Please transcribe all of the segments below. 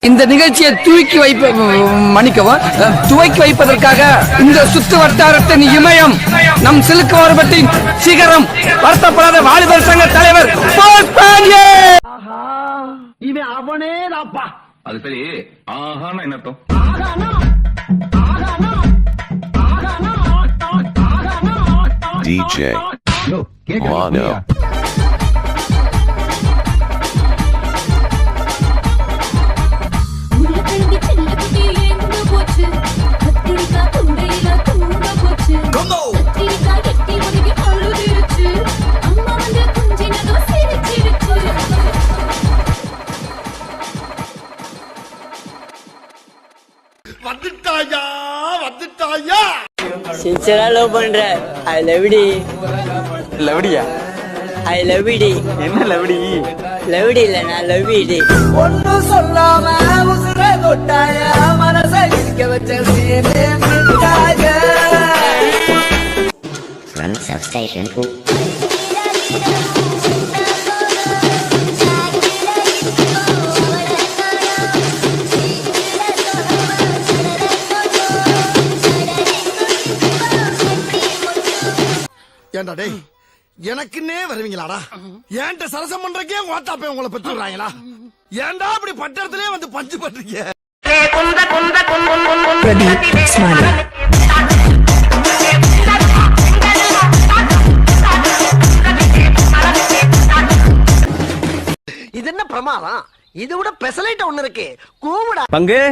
இந்த நிகழ்ச்சியை துவக்கி வைப்பதற்காக இந்த சுத்து வட்டாரத்தின் இமயம் நம் சிலுக்கு மாறுபட்டின் சிகரம் வருத்தப்படாத வாலிபர் சங்க தலைவர் இவன் அவனே தாப்பா. அது சரி, ஆஹானா என்ன அர்த்தம்? DJ Mono. வந்துட்டாயா வந்துட்டாயா. சின்சியரா லவ் பண்ற. ஐ லவ் டி. லவ்டியா? ஐ லவ் டி. என்ன லவ்டி? லவ்டி இல்ல, நான் லவ் டி. ஒன்னு சொல்லாம உசுர தொட்டாய மனச இருக்க வச்ச From substation. ஏண்டா டேய், எனக்குன்னே வருவீங்களாடா? ஏன்ட்ட சரசம் பண்றக்கே ஓட்டாப்பே உங்களை பெற்று விடுறாங்களா? ஏன்டா அப்படி பட்டத்திலே வந்து பஞ்சு பண்றீங்க? இது என்ன பிரமாதம்? இது விட பெசலைட் ஒண்ணு இருக்கு. கூவுடா பங்கு.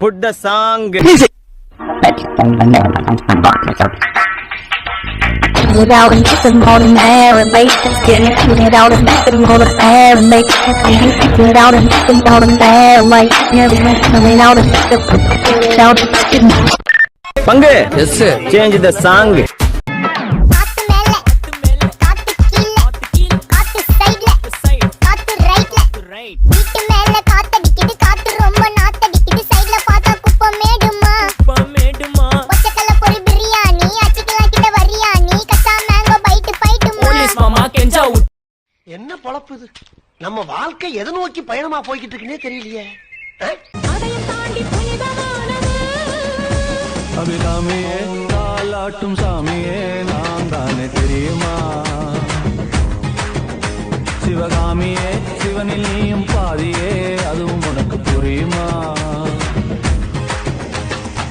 Put the song. Get out and get some more than air and make them get out and get some more than air and make get out and get some more than air like get out and get out பங்கு. Yes, change the song. என்ன பொழப்பு இது? நம்ம வாழ்க்கை எதை நோக்கி பயணமா போய்கிட்டு இருக்குன்னே தெரியலையே. அபிராமியே தாலாட்டும் சாமியே நான் தானே தெரியுமா? சிவகாமியே சிவனில் நீயும் பாதியே அதுவும் உனக்கு புரியுமா?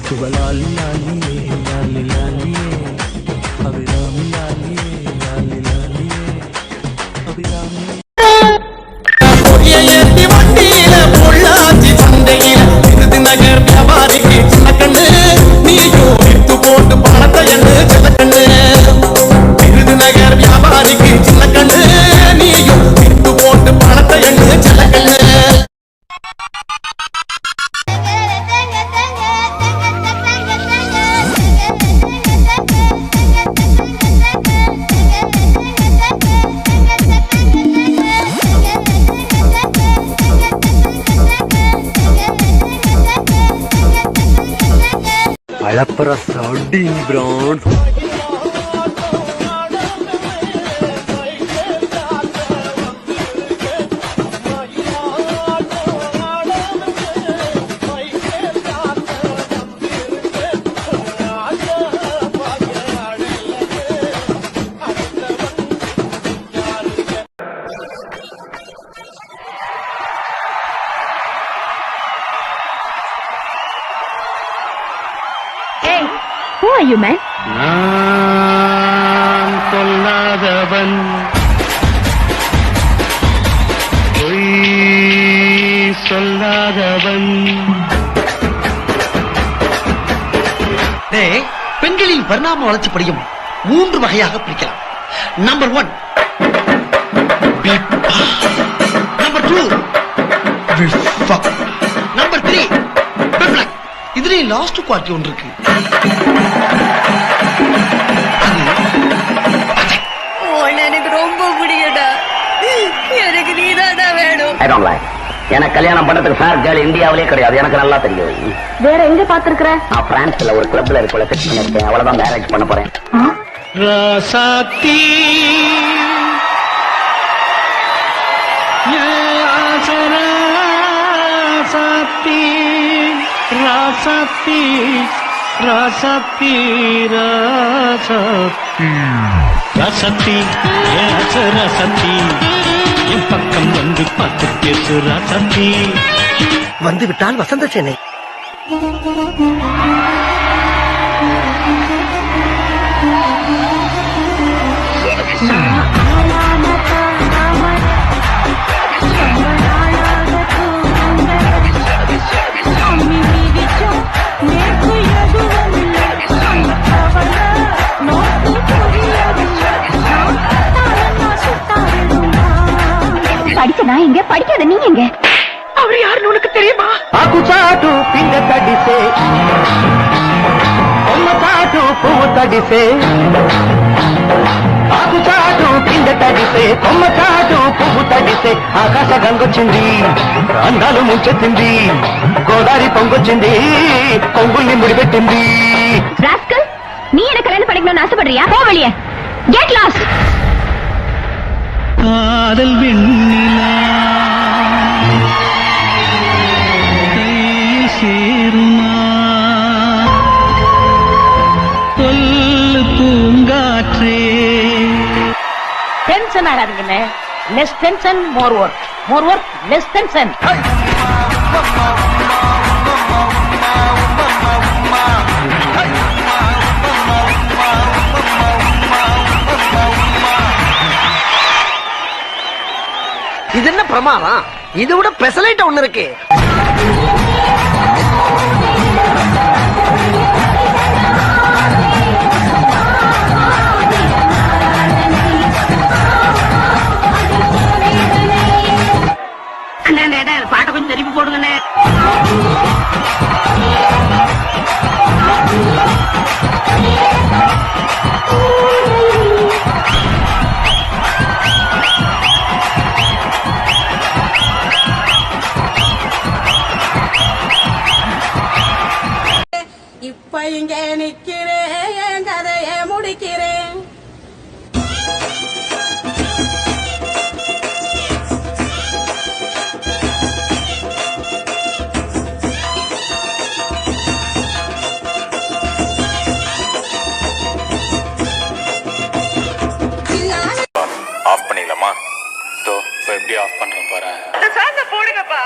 சுபலாலி லாலியே லாலி லாலியே அபிராமி லாலியே லாலி லாலியே அபிராமி. வண்டியில பொள்ளாச்சி சந்தையில விருதுநகர் வியாபாரிக்கு சின்ன கண்ணு நீயும் வித்து போட்டு பணத்தை எண்ணு சின்ன கண்ணு. விருதுநகர் வியாபாரிக்கு சின்ன கண்ணு நீயும் வித்து போட்டு பணத்தை எண்ணு சின்ன கண்ணு. அழப்பற sounding brand. Who are you, man? நான் சொல்லாதவன் பொய் சொல்லாதவன். பெண்களின் பரிணாம வளர்ச்சி படியும் 3 வகையாக பிரிக்கலாம். நம்பர் 1 நம்பர் 2 நம்பர் 3 இதுல லாஸ்ட் குவாலிட்டி ஒன்று இருக்கு. எனக்கு ரொம்ப பிடிக்கடா. எனக்கு நீதாடா வேணும். I don't like. எனக்கு கல்யாணம் பண்றதுக்கு ஃபேர் கேர்ள் இந்தியாவிலே கிடையாது, எனக்கு நல்லா தெரியும். வேற எங்க பாத்துருக்கற? நான் பிரான்ஸ்ல ஒரு கிளப்ல இருக்குள்ள செட் பண்ணிருக்கேன். அவ்வளவுதான் மேரேஜ் பண்ண போறேன். ராசாத்தி ராசாத்தி ராசாத்தி ராசாத்தி ராசாத்தி ராசாத்தி என் பக்கம் வந்து பார்த்து பேசு ராசாத்தி. வந்து விட்டால் வசந்த சென்னை. படிச்ச நான் எங்க படிக்காத நீ எங்க? அவர் யாருன்னு உனக்கு தெரியுமா? ఆకు చాటు పిండ తడిసే కొమ్మ చాటు పువ్వు తడిసే ఆకు చాటు పిండ తడిసే కొమ్మ చాటు పువ్వు తడిసే ఆకాశ గంగొచ్చింది అందాలు ముంచెత్తింది గోదావరి పొంగొచ్చింది కొంగుల్ని ముడిపెట్టింది. ராஸ்கல், நீ எனக்கு கல்யாணம் பண்ணிக்கணும்னு ஆசைப்படுறியா? போ வெளியே. Get lost. காதல் வெண்ணிலா கையில் சேருமா சொல்லு பூங்காற்றே. டென்ஷன் ஆகாதீங்கண்ணே. Less tension more work, more work less tension. இது என்ன பிரமாதம்? இதை விட பெசலைட் ஒண்ணு இருக்கு. பாட்டை கொஞ்சம் திருப்பி போடுங்கண்ணே. இப்ப இங்க நிக்கிறேன், என் கதைய முடிக்கிறேன். ஆஃப் பண்ணிடலாமா? இப்போ எப்படி ஆஃப் பண்றேன் பாரு. போடுங்கப்பா.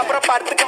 அப்புறம் பத்துக்கு